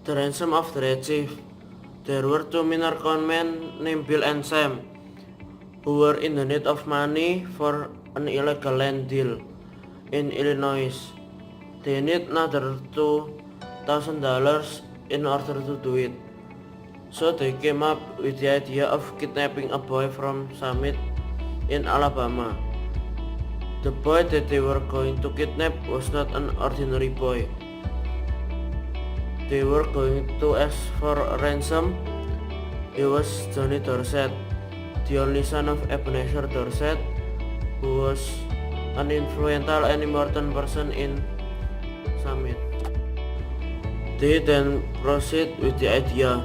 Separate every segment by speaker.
Speaker 1: The ransom of the Red Chief. There were two minor conmen named Bill and Sam who were in the need of money for an illegal land deal in Illinois. They need another $2,000 in order to do it. So they came up with the idea of kidnapping a boy from Summit in Alabama. The boy that they were going to kidnap was not an ordinary boy. They were going to ask for a ransom. He was Johnny Dorset, the only son of Ebenezer Dorset, who was an influential and important person in Summit. They then proceed with the idea.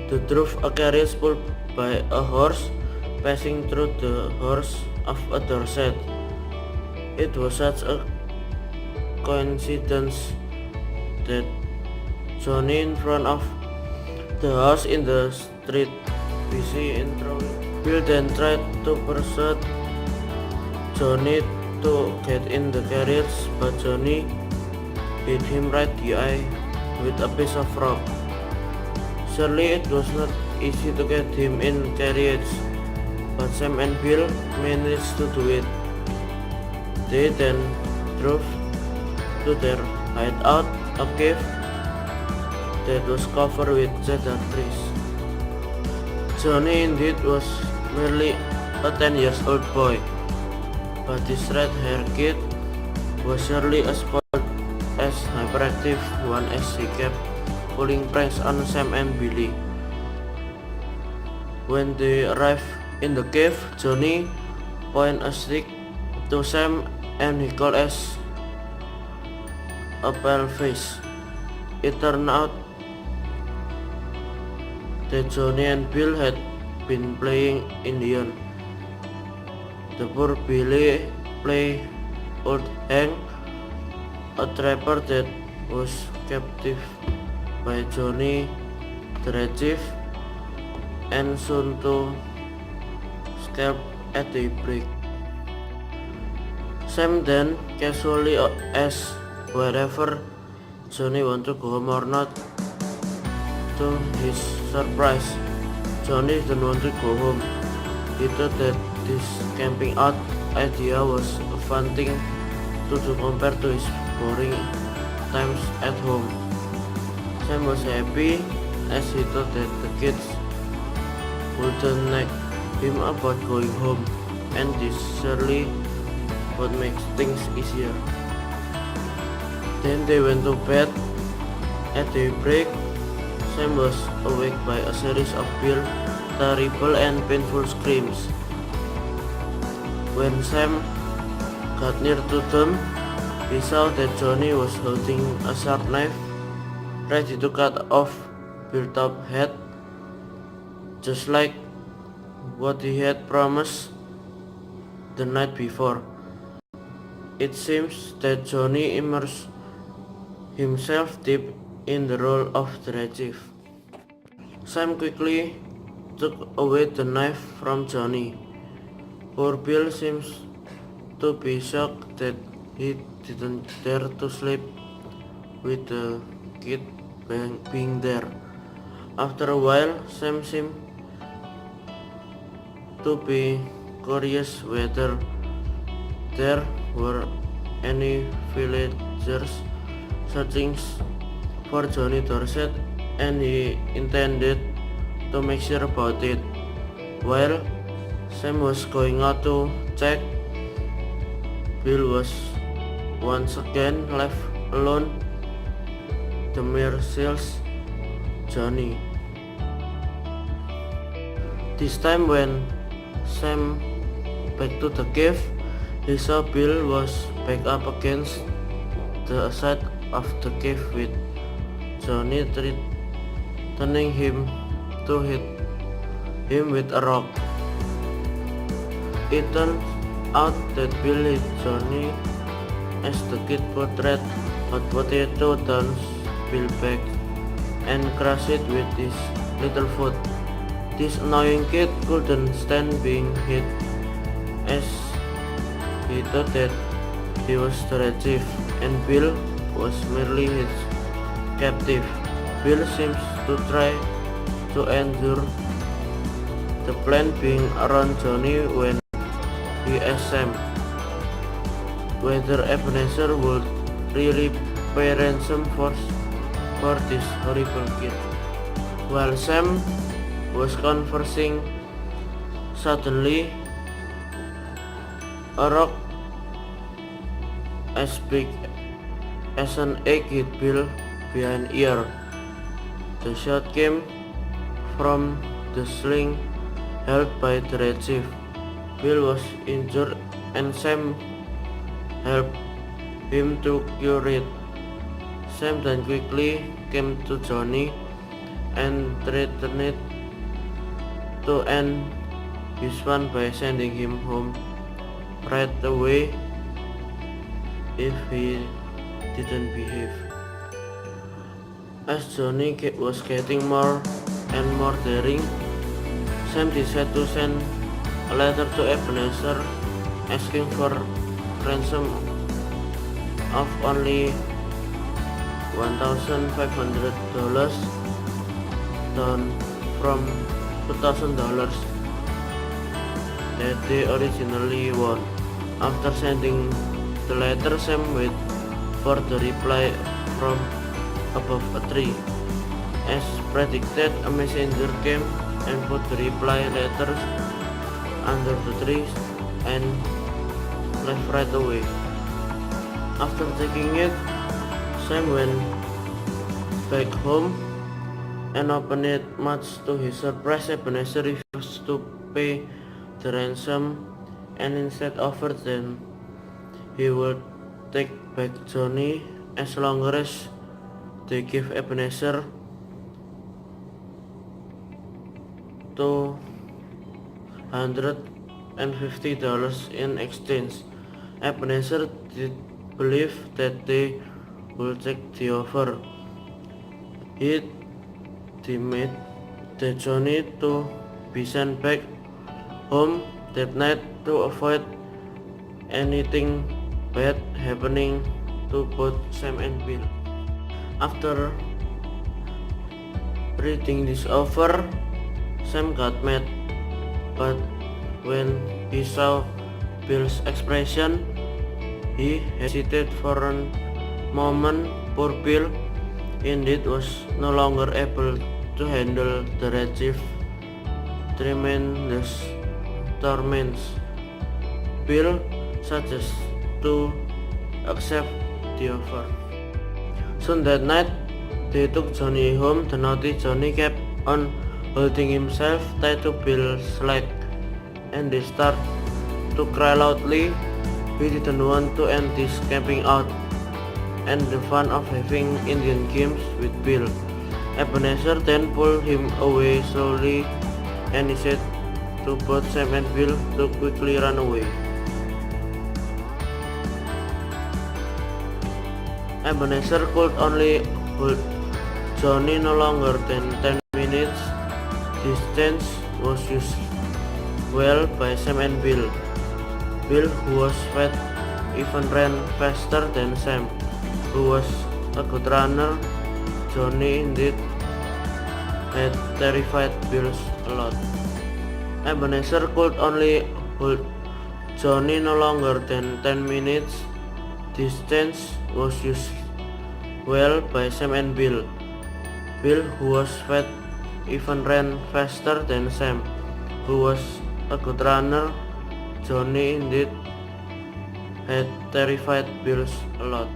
Speaker 1: They drove a carriage pulled by a horse passing through the house of a Dorset. It was such a coincidence that Johnny in front of the house in the street busy intruding. Bill then tried to persuade Johnny to get in the carriage, but Johnny hit him right in the eye with a piece of rock. Surely it was not easy to get him in carriage, but Sam and Bill managed to do it. They then drove to their hideout, a cave that was covered with cedar trees. Johnny indeed was merely a 10-year-old boy, but this red-haired kid was surely as spoiled as hyperactive one as he kept pulling pranks on Sam and Billy. When they arrived in the cave, Johnny pointed a stick to Sam and he called as a paleface. It turned out that Johnny and Bill had been playing Indian. The poor Billy played Old Hank, a trapper that was captive by Johnny the Red Chief and soon to scalp at daybreak. Sam then casually asked wherever Johnny wanted to go home or not. To his surprise, Johnny didn't want to go home. He thought that this camping out idea was a fun thing to do compared to his boring times at home. Sam was happy as he thought that the kids wouldn't nag him about going home, and this surely would make things easier. Then they went to bed. At daybreak, Sam was awake by a series of Bill's terrible and painful screams. When Sam got near to them, he saw that Johnny was holding a sharp knife, ready to cut off Bill's top head, just like what he had promised the night before. It seems that Johnny immersed himself deep in the role of the Red Chief. Sam quickly took away the knife from Johnny. Poor Bill seems to be shocked that he didn't dare to sleep with the kid being there. After a while, Sam seemed to be curious whether there were any villagers searching for Johnny Dorset, and he intended to make sure about it. While Sam was going out to check, Bill was once again left alone, the merciless Johnny. This time when Sam back to the cave, he saw Bill was back up against the side of the cave with Johnny threatening him to hit him with a rock. It turned out that Bill hit Johnny as the kid portrayed hot potato down Bill's back and crushed it with his little foot. This annoying kid couldn't stand being hit, as he thought that he was the Red Chief and Bill was merely his captive. Bill seems to try to endure the plan being around Johnny when he asks Sam whether Ebenezer would really pay ransom for this horrible kid. While Sam was conversing, suddenly a rock as big as an egg hit Bill behind ear. The shot came from the sling held by the Red Chief. Bill was injured and Sam helped him to cure it. Sam then quickly came to Johnny and threatened to end his fun by sending him home right away if he didn't behave. As Johnny was getting more and more daring, Sam decided to send a letter to Ebenezer asking for ransom of only $1,500 down from $2,000 that they originally won. After sending the letter, Sam waited for the reply from above a tree. As predicted, a messenger came and put the reply letters under the trees and left right away. After taking it, Sam went back home and opened it. Much to his surprise, Ebenezer refused to pay the ransom and instead offered that he would take back Johnny as long as they give Ebenezer $250 in exchange. Ebenezer did believe that they would take the offer. He demanded Johnny to be sent back home that night to avoid anything bad happening to both Sam and Bill. After reading this offer, Sam got mad, but when he saw Bill's expression, he hesitated for a moment. Poor Bill indeed was no longer able to handle the Red Chief's tremendous torments. Bill suggested to accept the offer. Soon that night, they took Johnny home. The naughty Johnny kept on holding himself tied to Bill's leg, and they started to cry loudly. He didn't want to end this camping out and the fun of having Indian games with Bill. Ebenezer then pulled him away slowly, and he said to both Sam and Bill to quickly run away. Ebenezer could only hold Johnny no longer than 10 minutes. Distance was used well by Sam and Bill. Bill, who was fat, even ran faster than Sam, who was a good runner. Johnny indeed had terrified Bill a lot. Ebenezer could only hold Johnny no longer than 10 minutes. Distance was used well by Sam and Bill. Bill, who was fat, even ran faster than Sam, who was a good runner. Johnny indeed had terrified Bill a lot.